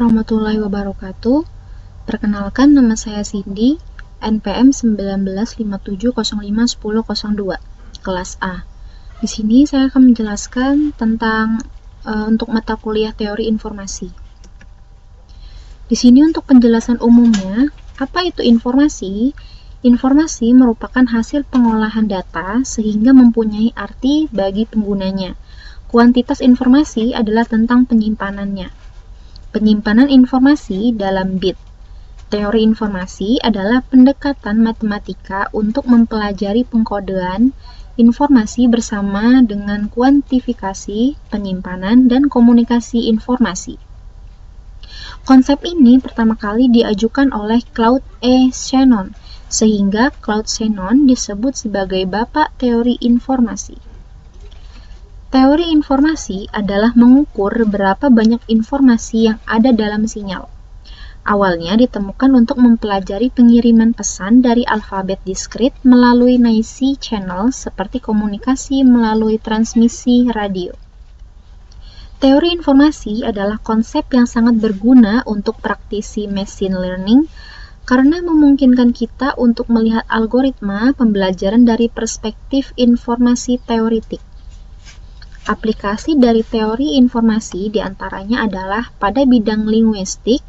warahmatullahi wabarakatuh. Perkenalkan, nama saya Cindy, NPM 1957051002, kelas A. Di sini saya akan menjelaskan tentang untuk mata kuliah teori informasi. Di sini untuk penjelasan umumnya, apa itu informasi? Informasi merupakan hasil pengolahan data sehingga mempunyai arti bagi penggunanya. Kuantitas informasi adalah tentang penyimpanannya. Penyimpanan informasi dalam bit. Teori informasi adalah pendekatan matematika untuk mempelajari pengkodean informasi bersama dengan kuantifikasi, penyimpanan, dan komunikasi informasi. Konsep ini pertama kali diajukan oleh Claude E. Shannon, sehingga Claude Shannon disebut sebagai bapak teori informasi. Teori informasi adalah mengukur berapa banyak informasi yang ada dalam sinyal. Awalnya ditemukan untuk mempelajari pengiriman pesan dari alfabet diskrit melalui noisy channel seperti komunikasi melalui transmisi radio. Teori informasi adalah konsep yang sangat berguna untuk praktisi machine learning karena memungkinkan kita untuk melihat algoritma pembelajaran dari perspektif informasi teoretik. Aplikasi dari teori informasi diantaranya adalah pada bidang linguistik,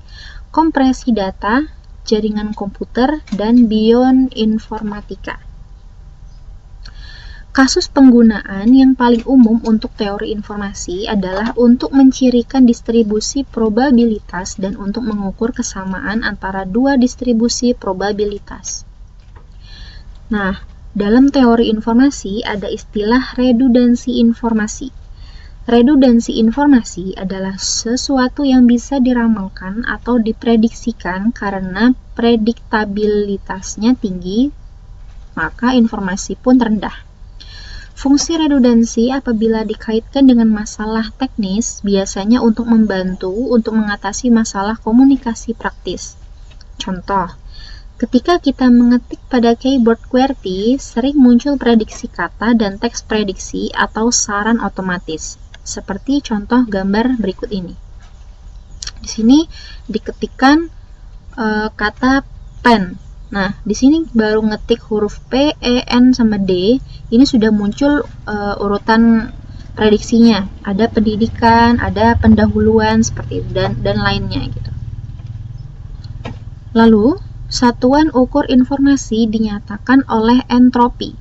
kompresi data, jaringan komputer, dan bioinformatika. Kasus penggunaan yang paling umum untuk teori informasi adalah untuk mencirikan distribusi probabilitas dan untuk mengukur kesamaan antara dua distribusi probabilitas. Nah, dalam teori informasi ada istilah redundansi informasi. Redundansi informasi adalah sesuatu yang bisa diramalkan atau diprediksikan karena prediktabilitasnya tinggi, maka informasi pun rendah. Fungsi redundansi apabila dikaitkan dengan masalah teknis biasanya untuk membantu untuk mengatasi masalah komunikasi praktis. Contoh, ketika kita mengetik pada keyboard QWERTY, sering muncul prediksi kata dan teks prediksi atau saran otomatis, seperti contoh gambar berikut ini. Di sini diketikkan kata pen. Nah, di sini baru ngetik huruf P, E, N, sama D, ini sudah muncul urutan prediksinya. Ada pendidikan, ada pendahuluan, seperti itu, dan lainnya gitu. Lalu, satuan ukur informasi dinyatakan oleh entropi.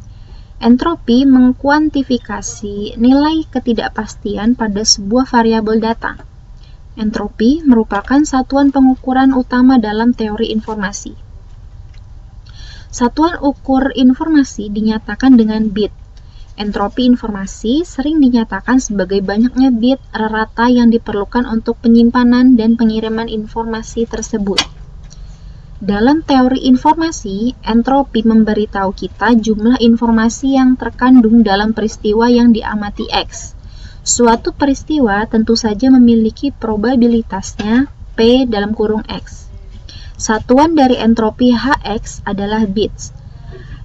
Entropi mengkuantifikasi nilai ketidakpastian pada sebuah variabel data. Entropi merupakan satuan pengukuran utama dalam teori informasi. Satuan ukur informasi dinyatakan dengan bit. Entropi informasi sering dinyatakan sebagai banyaknya bit rata yang diperlukan untuk penyimpanan dan pengiriman informasi tersebut. Dalam teori informasi, entropi memberitahu kita jumlah informasi yang terkandung dalam peristiwa yang diamati X. Suatu peristiwa tentu saja memiliki probabilitasnya P dalam kurung X. Satuan dari entropi Hx adalah bits.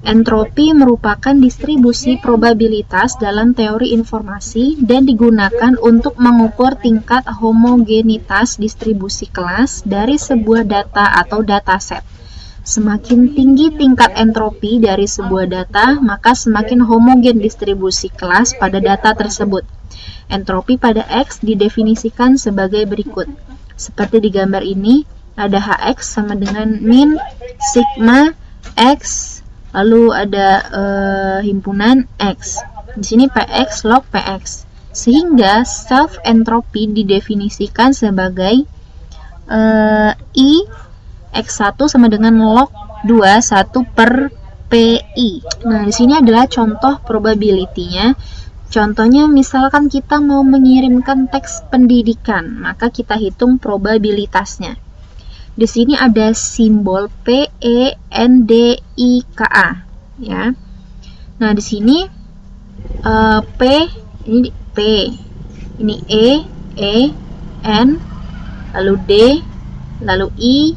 Entropi merupakan distribusi probabilitas dalam teori informasi dan digunakan untuk mengukur tingkat homogenitas distribusi kelas dari sebuah data atau dataset. Semakin tinggi tingkat entropi dari sebuah data, maka semakin homogen distribusi kelas pada data tersebut. Entropi pada X didefinisikan sebagai berikut. Seperti di gambar ini, ada Hx sama dengan min sigma X, lalu ada himpunan X. Di sini Px log Px. Sehingga self entropy didefinisikan sebagai I X1 sama dengan log 2 1 per Pi. Nah, di sini adalah contoh probability-nya. Contohnya misalkan kita mau mengirimkan teks pendidikan, maka kita hitung probabilitasnya. Di sini ada simbol P, E, N, D, I, K, A, ya. Nah, di sini P, ini P, ini E, N, lalu D, lalu I,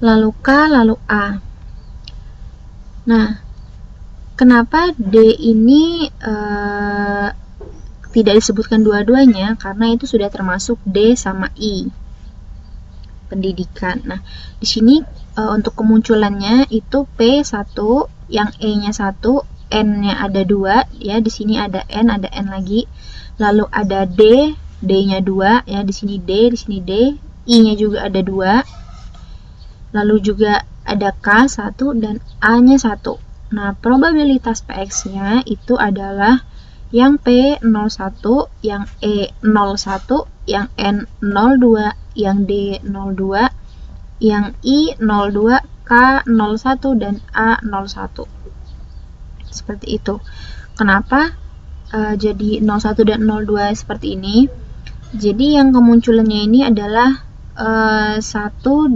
lalu K, lalu A. Nah, kenapa D ini tidak disebutkan dua-duanya? Karena itu sudah termasuk D sama I. pendidikan. Nah, di sini untuk kemunculannya itu P1 yang E-nya 1, N-nya ada 2 ya, di sini ada N lagi. Lalu ada D, D-nya 2 ya, di sini D, I-nya juga ada 2. Lalu juga ada K 1 dan A-nya 1. Nah, probabilitas PX-nya itu adalah yang P01, yang E01, yang N02, yang D02, yang I02, K01, dan A01. Seperti itu. Kenapa jadi 01 dan 02 seperti ini? Jadi yang kemunculannya ini adalah 1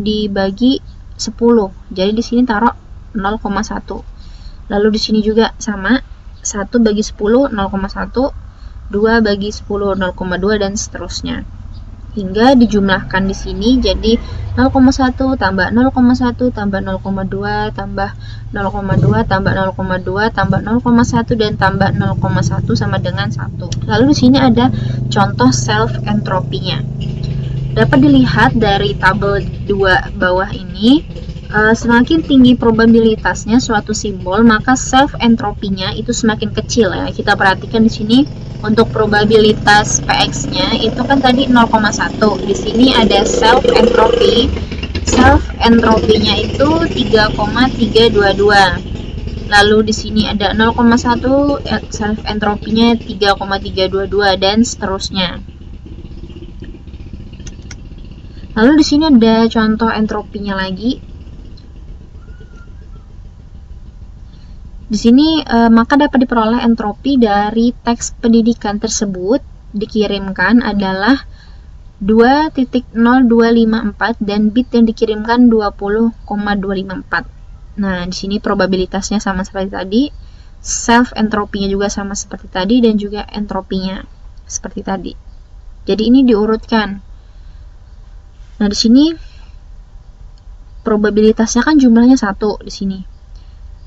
dibagi 10. Jadi di sini taruh 0,1. Lalu di sini juga sama, 1 bagi 10 0,1, 2 bagi 10 0,2 dan seterusnya. Hingga dijumlahkan di sini jadi 0,1 tambah 0,1 tambah 0,2 tambah 0,2 tambah 0,2 tambah 0,1 dan tambah 0,1 sama dengan 1. Lalu di sini ada contoh self entropinya. Dapat dilihat dari tabel 2 bawah ini, semakin tinggi probabilitasnya suatu simbol, maka self entropinya itu semakin kecil ya. Kita perhatikan di sini untuk probabilitas PX-nya itu kan tadi 0,1. Di sini ada self entropi. Self entropinya itu 3,322. Lalu di sini ada 0,1, self entropinya 3,322 dan seterusnya. Lalu di sini ada contoh entropinya lagi. Di sini maka dapat diperoleh entropi dari teks pendidikan tersebut dikirimkan adalah 2.0254 dan bit yang dikirimkan 20,254. Nah, di sini probabilitasnya sama seperti tadi, self entropinya juga sama seperti tadi dan juga entropinya seperti tadi. Jadi ini diurutkan. Nah, di sini probabilitasnya kan jumlahnya 1 di sini.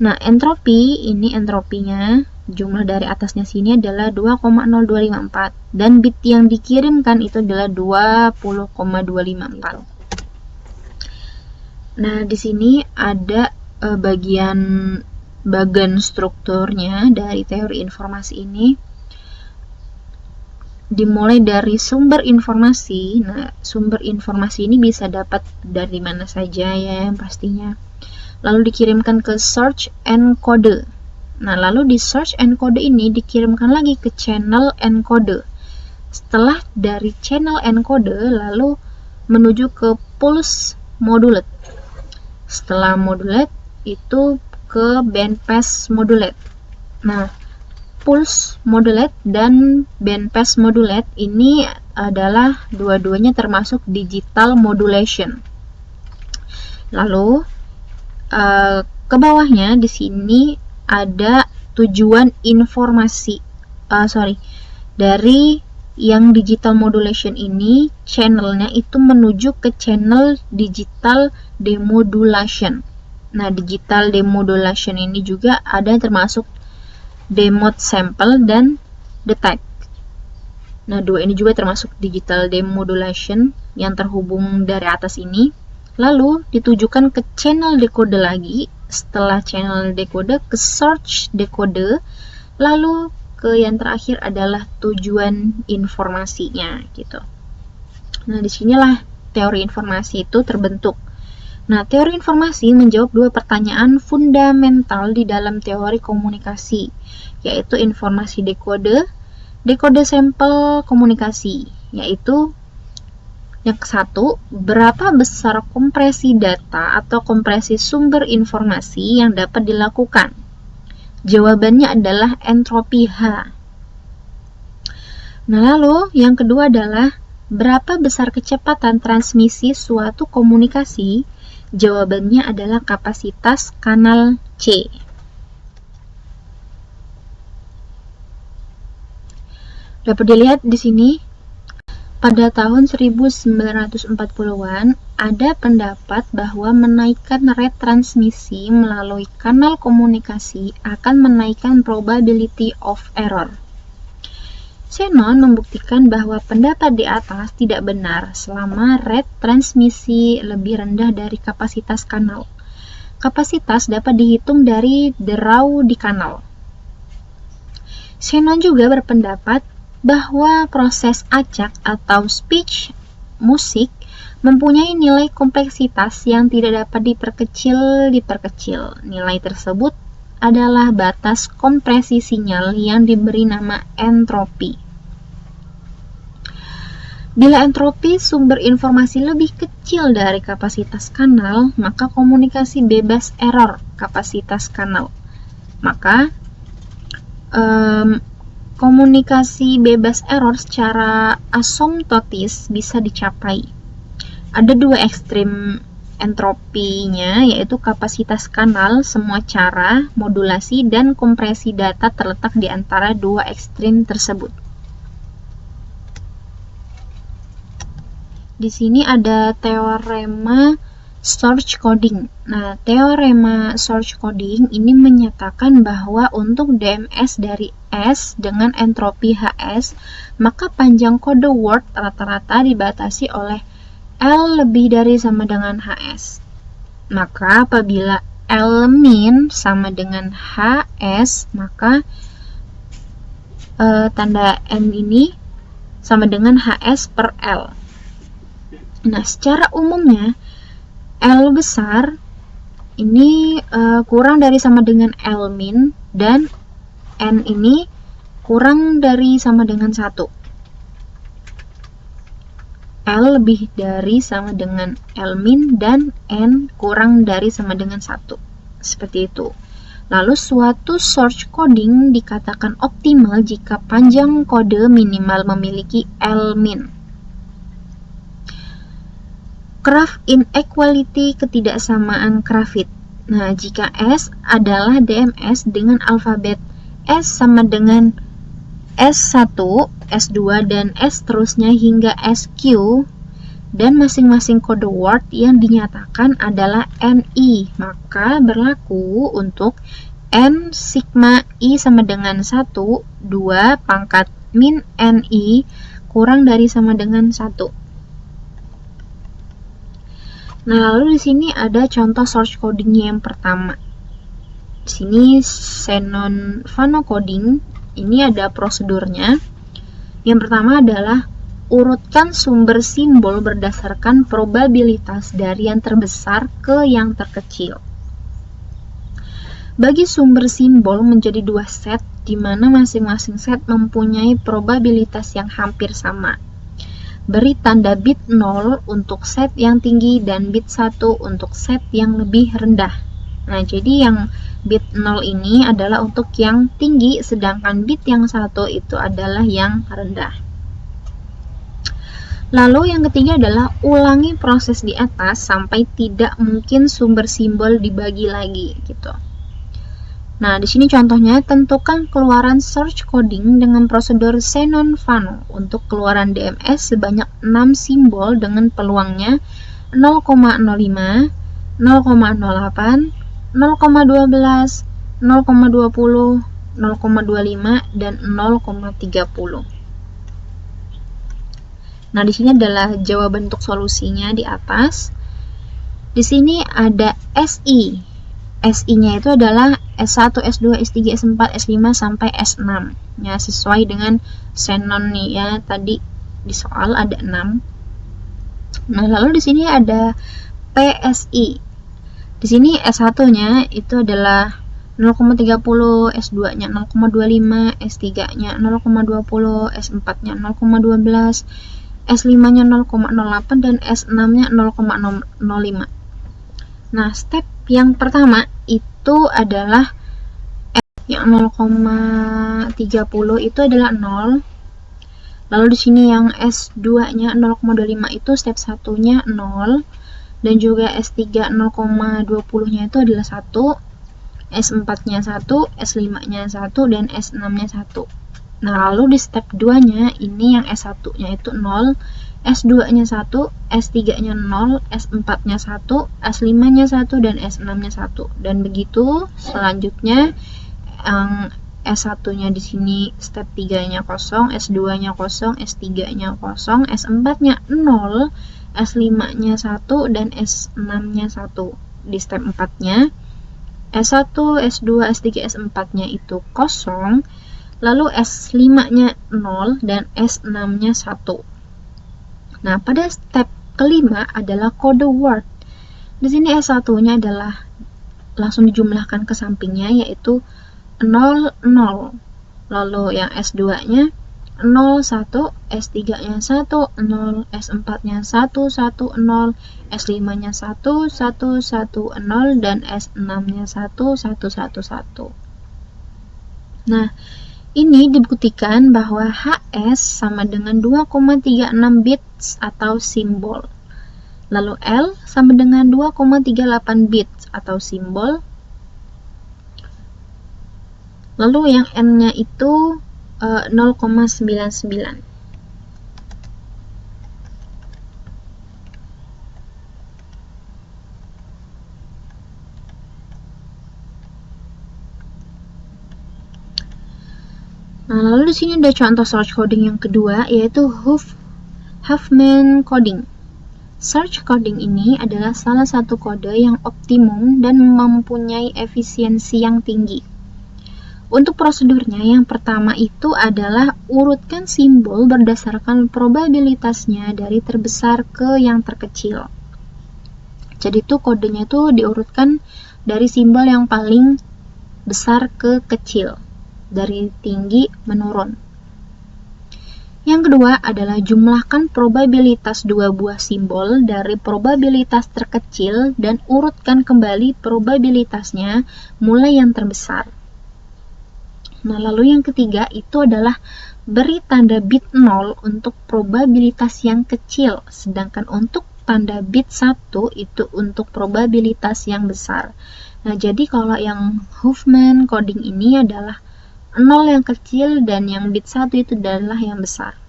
Nah, entropi, ini entropinya, jumlah dari atasnya sini adalah 2,0254 dan bit yang dikirimkan itu adalah 20,254. Nah, di sini ada bagian strukturnya dari teori informasi ini. Dimulai dari sumber informasi. Nah, sumber informasi ini bisa dapat dari mana saja ya, yang pastinya. Lalu dikirimkan ke search encode. Nah, lalu di search encode ini dikirimkan lagi ke channel encode. Setelah dari channel encode, lalu menuju ke pulse modulate. Setelah modulate, itu ke bandpass modulate. Nah, pulse modulate dan bandpass modulate ini adalah dua-duanya termasuk digital modulation. Lalu ke bawahnya di sini ada tujuan informasi. Dari yang digital modulation ini, channelnya itu menuju ke channel digital demodulation. Nah, digital demodulation ini juga ada termasuk demode sample dan detect. Nah, dua ini juga termasuk digital demodulation yang terhubung dari atas ini. Lalu ditujukan ke channel decode lagi. Setelah channel decode ke search decode, lalu ke yang terakhir adalah tujuan informasinya gitu. Nah, disinilah teori informasi itu terbentuk. Nah, teori informasi menjawab dua pertanyaan fundamental di dalam teori komunikasi, yaitu informasi dekode, dekode sampel komunikasi, yaitu yang ke-1, berapa besar kompresi data atau kompresi sumber informasi yang dapat dilakukan? Jawabannya adalah entropi H. Nah, lalu yang kedua adalah berapa besar kecepatan transmisi suatu komunikasi? Jawabannya adalah kapasitas kanal C. Dapat dilihat di sini. Pada tahun 1940-an, ada pendapat bahwa menaikkan rate transmisi melalui kanal komunikasi akan menaikkan probability of error. Shannon membuktikan bahwa pendapat di atas tidak benar selama rate transmisi lebih rendah dari kapasitas kanal. Kapasitas dapat dihitung dari draw di kanal. Shannon juga berpendapat bahwa proses acak atau speech musik mempunyai nilai kompleksitas yang tidak dapat diperkecil. Nilai tersebut adalah batas kompresi sinyal yang diberi nama entropi. Bila entropi sumber informasi lebih kecil dari kapasitas kanal, maka komunikasi bebas error kapasitas kanal. Maka komunikasi bebas error secara asymptotis bisa dicapai. Ada dua ekstrim entropinya, yaitu kapasitas kanal, semua cara, modulasi, dan kompresi data terletak di antara dua ekstrim tersebut. Di sini ada teorema source coding. Nah, teorema source coding ini menyatakan bahwa untuk DMS dari S dengan entropi HS, maka panjang kode word rata-rata dibatasi oleh L lebih dari sama dengan HS. Maka apabila L min sama dengan HS, maka tanda N ini sama dengan HS per L. Nah, secara umumnya L besar ini kurang dari sama dengan L min, dan N ini kurang dari sama dengan 1. L lebih dari sama dengan L min dan N kurang dari sama dengan 1. Seperti itu. Lalu suatu source coding dikatakan optimal jika panjang kode minimal memiliki L min. Kraft inequality, ketidaksamaan Krafft. Nah, jika S adalah DMS dengan alfabet S sama dengan S1, S2, dan S terusnya hingga SQ, dan masing-masing kode word yang dinyatakan adalah NI, maka berlaku untuk N sigma I sama dengan 1, 2 pangkat min NI kurang dari sama dengan 1. Nah, lalu di sini ada contoh source coding yang pertama. Di sini Shannon-Fano coding, ini ada prosedurnya. Yang pertama adalah urutkan sumber simbol berdasarkan probabilitas dari yang terbesar ke yang terkecil. Bagi sumber simbol menjadi dua set, di mana masing-masing set mempunyai probabilitas yang hampir sama. Beri tanda bit 0 untuk set yang tinggi dan bit 1 untuk set yang lebih rendah. Nah, jadi yang bit 0 ini adalah untuk yang tinggi, sedangkan bit yang 1 itu adalah yang rendah. Lalu yang ketiga adalah ulangi proses di atas sampai tidak mungkin sumber simbol dibagi lagi gitu. Nah, di sini contohnya, tentukan keluaran search coding dengan prosedur Shannon-Fano untuk keluaran DMS sebanyak 6 simbol dengan peluangnya 0,05, 0,08, 0,12, 0,20, 0,25, dan 0,30. Nah, di sini adalah jawaban untuk solusinya di atas. Di sini ada SI. SI-nya itu adalah S1, S2, S3, S4, S5 sampai S6. Ya, sesuai dengan Shannon nih ya, tadi di soal ada 6. Nah, lalu di sini ada PSI. Di sini S1-nya itu adalah 0,30, S2-nya 0,25, S3-nya 0,20, S4-nya 0,12, S5-nya 0,08, dan S6-nya 0,05. Nah, step yang pertama itu adalah yang 0,30 itu adalah 0. Lalu di sini yang S2-nya 0,25 itu step 1-nya 0, dan juga S3 0,20-nya itu adalah 1, S4-nya 1, S5-nya 1, dan S6-nya 1. Nah, lalu di step 2-nya ini yang S1-nya itu 0, S2-nya 1, S3-nya 0, S4-nya 1, S5-nya 1, dan S6-nya 1. Dan begitu selanjutnya yang S1-nya di sini step 3-nya kosong, S2-nya kosong, S3-nya kosong, S4-nya 0, S5-nya 1, dan S6-nya 1. Di step 4-nya, S1, S2, S3, S4-nya itu kosong, lalu S5-nya 0, dan S6-nya 1. Nah, pada step kelima adalah kode word. Di sini S1-nya adalah langsung dijumlahkan ke sampingnya, yaitu 0, 0. Lalu yang S2-nya 0, 1, S3-nya 1, 0, S4-nya 1, 1, 0, S5-nya 1, 1, 1, 0, dan S6-nya 1, 1, 1, 1. Nah, ini dibuktikan bahwa HS sama dengan 2,36 bits atau simbol. Lalu L sama dengan 2,38 bits atau simbol. Lalu yang N-nya itu 0,99. Nah, lalu di sini ada contoh search coding yang kedua, yaitu Huffman coding. Search coding ini adalah salah satu kode yang optimum dan mempunyai efisiensi yang tinggi. Untuk prosedurnya, yang pertama itu adalah urutkan simbol berdasarkan probabilitasnya dari terbesar ke yang terkecil. Jadi itu kodenya itu diurutkan dari simbol yang paling besar ke kecil, dari tinggi menurun. Yang kedua adalah jumlahkan probabilitas dua buah simbol dari probabilitas terkecil dan urutkan kembali probabilitasnya mulai yang terbesar. Nah, lalu yang ketiga itu adalah beri tanda bit 0 untuk probabilitas yang kecil, sedangkan untuk tanda bit 1 itu untuk probabilitas yang besar. Nah, jadi kalau yang Huffman coding ini adalah 0 yang kecil dan yang bit 1 itu adalah yang besar.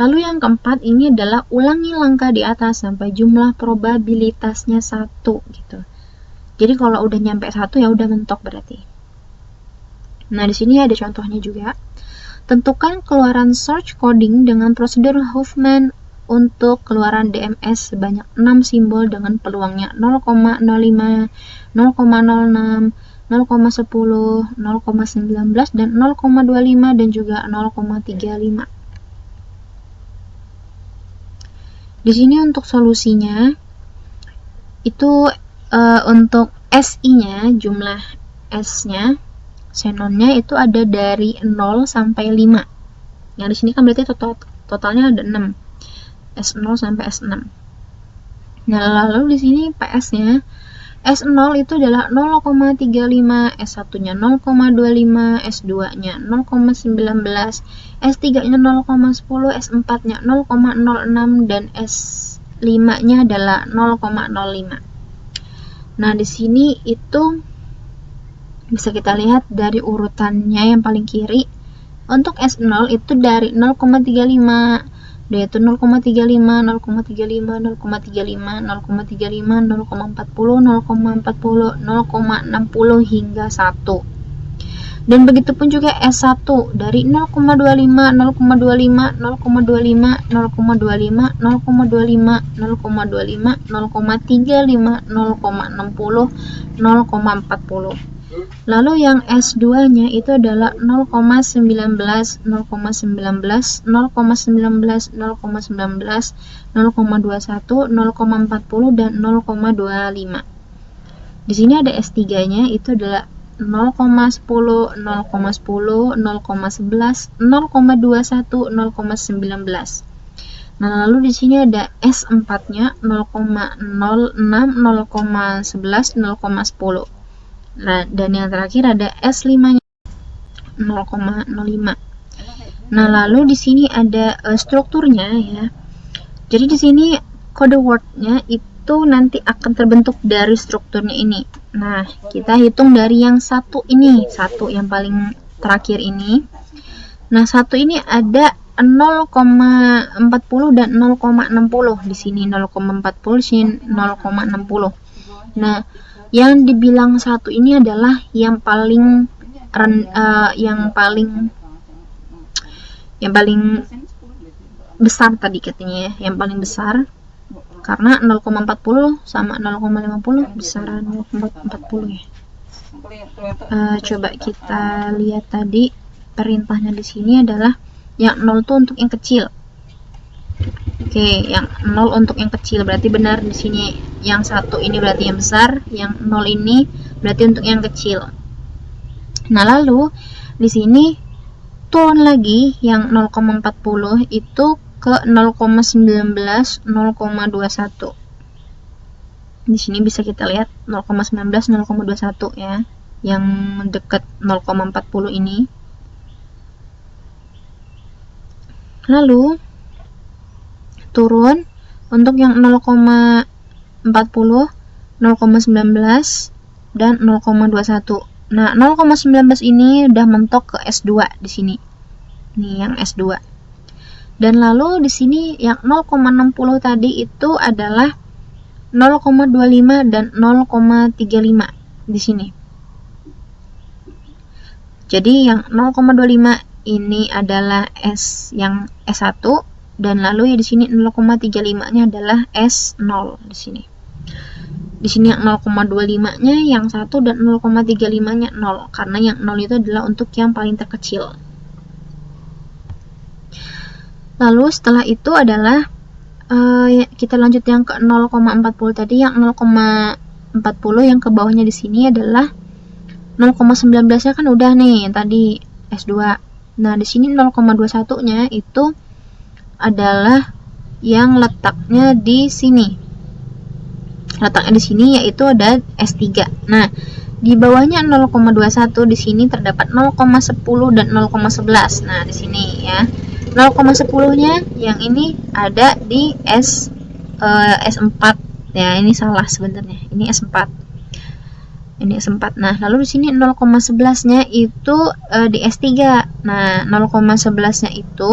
Lalu yang keempat ini adalah ulangi langkah di atas sampai jumlah probabilitasnya 1 gitu. Jadi kalau udah nyampe 1 ya udah mentok berarti. Nah, di sini ada contohnya juga. Tentukan keluaran search coding dengan prosedur Huffman untuk keluaran DMS sebanyak 6 simbol dengan peluangnya 0,05, 0,06, 0,10, 0,19, dan 0,25 dan juga 0,35. Di sini untuk solusinya itu untuk SI-nya, jumlah S-nya, xenonnya itu ada dari 0 sampai 5. Yang di sini kan berarti totalnya ada 6. S0 sampai S6. Nah, lalu di sini PS-nya S0 itu adalah 0,35, S1-nya 0,25, S2-nya 0,19, S3-nya 0,10, S4-nya 0,06, dan S5-nya adalah 0,05. Nah, di sini itu bisa kita lihat dari urutannya yang paling kiri. Untuk S0 itu dari 0,35, yaitu 0,35, 0,35, 0,35, 0,35, 0,40, 0,40, 0,60 hingga 1. Dan begitupun juga S1 dari 0,25, 0,25, 0,25, 0,25, 0,25, 0,25, 0,35, 0,60, 0,40. Lalu yang S2-nya itu adalah 0,19, 0,19, 0,19, 0,19, 0,21, 0,40, dan 0,25. Di sini ada S3-nya itu adalah 0,10, 0,10, 0,11, 0,21, 0,19. Nah, lalu di sini ada S4-nya 0,06, 0,11, 0,10. Nah, dan yang terakhir ada S5-nya 0,05. Nah, lalu di sini ada strukturnya ya. Jadi di sini kode word-nya itu nanti akan terbentuk dari strukturnya ini. Nah, kita hitung dari yang satu ini, satu yang paling terakhir ini. Nah, satu ini ada 0,40 dan 0,60 di sini 0,40, di sini 0,60. Nah, yang dibilang satu ini adalah yang paling yang paling besar tadi katanya ya, yang paling besar, karena 0,40 sama 0,50 besaran 0,40 ya. Coba kita lihat tadi perintahnya di sini adalah yang 0 tuh untuk yang kecil. Oke, yang 0 untuk yang kecil berarti benar di sini. Yang 1 ini berarti yang besar, yang 0 ini berarti untuk yang kecil. Nah, lalu di sini turun lagi yang 0,40 itu ke 0,19, 0,21. Di sini bisa kita lihat 0,19, 0,21 ya, yang dekat 0,40 ini. Lalu turun untuk yang 0,40, 0,19 dan 0,21. Nah, 0,19 ini udah mentok ke S2 di sini. Nih yang S2. Dan lalu di sini yang 0,60 tadi itu adalah 0,25 dan 0,35 di sini. Jadi yang 0,25 ini adalah yang S1 dan lalu di sini 0,35-nya adalah S0 di sini. Di sini yang 0,25-nya yang 1 dan 0,35-nya 0 karena yang 0 itu adalah untuk yang paling terkecil. Lalu setelah itu adalah kita lanjut yang ke 0,40 tadi. Yang 0,40 yang ke bawahnya di sini adalah 0,19-nya kan udah nih yang tadi S2. Nah, di sini 0,21-nya itu adalah yang letaknya di sini. Letaknya di sini yaitu ada S3. Nah, di bawahnya 0,21 di sini terdapat 0,10 dan 0,11. Nah, di sini ya. 0,10-nya yang ini ada di S4 ya, ini salah sebenarnya. Ini S4. Ini S4. Nah, lalu di sini 0,11-nya itu di S3. Nah, 0,11-nya itu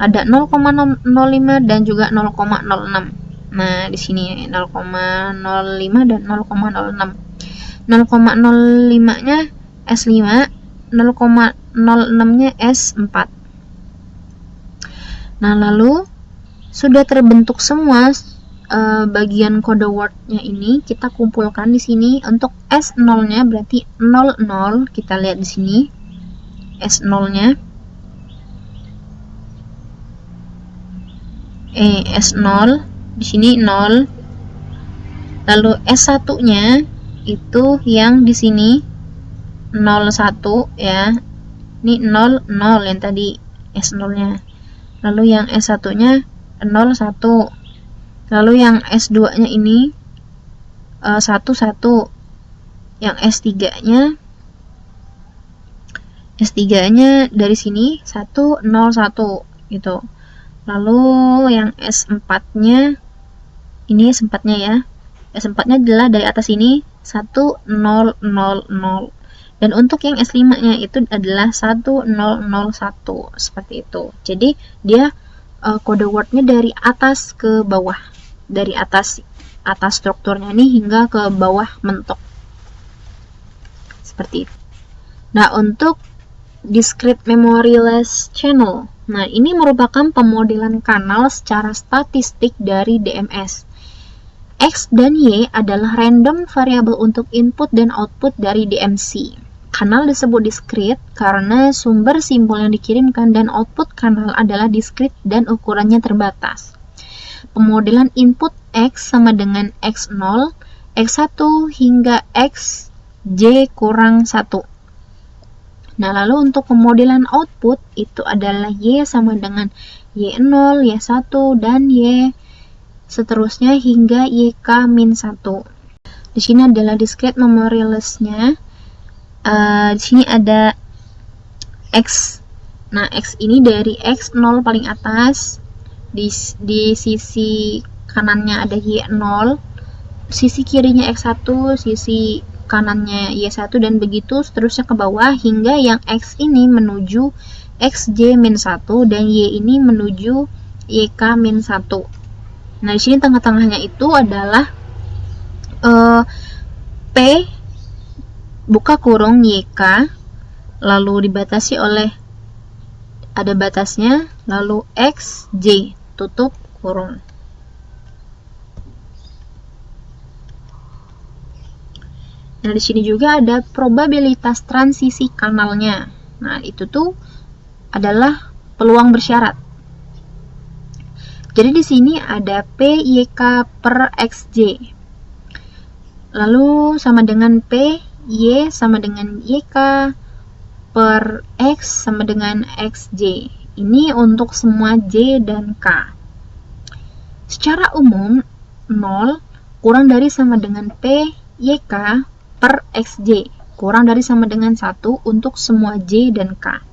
ada 0,05 dan juga 0,06. Nah, di sini 0,05 dan 0,06. 0,05-nya S5, 0,06-nya S4. Nah, lalu sudah terbentuk semua bagian kode word-nya ini, kita kumpulkan di sini. Untuk S0-nya berarti 00, kita lihat di sini. S0-nya S0 di sini 0. Lalu S1-nya itu yang di sini 01 ya. Ini 00 yang tadi S0-nya. Lalu yang S1-nya 01. Lalu yang S2-nya ini 11. Yang S3-nya dari sini 101 gitu. Lalu yang S4-nya ini S4-nya ya. S4-nya adalah dari atas ini 1000. Dan untuk yang S5-nya itu adalah 1001 seperti itu. Jadi dia kode word-nya dari atas ke bawah, dari atas strukturnya ini hingga ke bawah mentok seperti itu. Nah, untuk discrete memoryless channel, nah ini merupakan pemodelan kanal secara statistik dari DMS. X dan Y adalah random variabel untuk input dan output dari DMC. Kanal disebut discrete karena sumber simbol yang dikirimkan dan output kanal adalah discrete dan ukurannya terbatas. Pemodelan input X sama dengan X0, X1 hingga Xj kurang 1. Nah, lalu untuk pemodelan output itu adalah Y sama dengan Y0, Y1, dan Y seterusnya hingga YK-1. Di sini adalah discrete memoryless-nya. Di sini ada X. Nah, X ini dari X0 paling atas. Di sisi kanannya ada Y0, sisi kirinya X1, sisi kanannya Y1, dan begitu seterusnya ke bawah hingga yang X ini menuju Xj-1 dan Y ini menuju YK-1. Nah, di sini tengah-tengahnya itu adalah P buka kurung YK lalu dibatasi oleh ada batasnya, lalu X, J, tutup kurung. Nah, di sini juga ada probabilitas transisi kanalnya. Nah, itu tuh adalah peluang bersyarat. Jadi di sini ada PYK per XJ. Lalu sama dengan P, Y sama dengan YK per X sama dengan XJ. Ini untuk semua J dan K. Secara umum, 0 kurang dari sama dengan P, YK per XJ. Kurang dari sama dengan 1 untuk semua J dan K.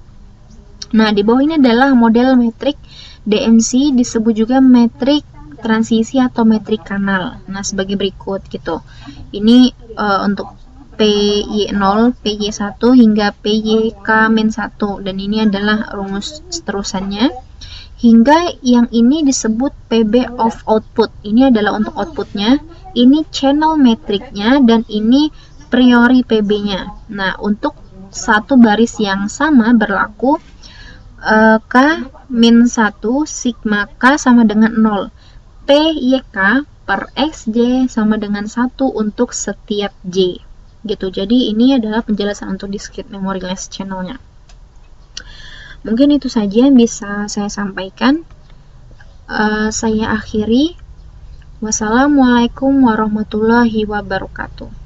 Nah, di bawah ini adalah model metrik DMC, disebut juga metrik transisi atau metrik kanal. Nah, sebagai berikut gitu. Ini untuk PY0, PY1 hingga PYK-1, dan ini adalah rumus seterusannya. Hingga yang ini disebut PB of output. Ini adalah untuk outputnya. Ini channel metriknya, dan ini priori PB-nya. Nah, untuk satu baris yang sama berlaku K-1 sigma K sama dengan 0. PYK per XJ sama dengan 1 untuk setiap J. Gitu. Jadi ini adalah penjelasan untuk discrete memory less channel-nya. Mungkin itu saja yang bisa saya sampaikan. Saya akhiri. Wassalamualaikum warahmatullahi wabarakatuh.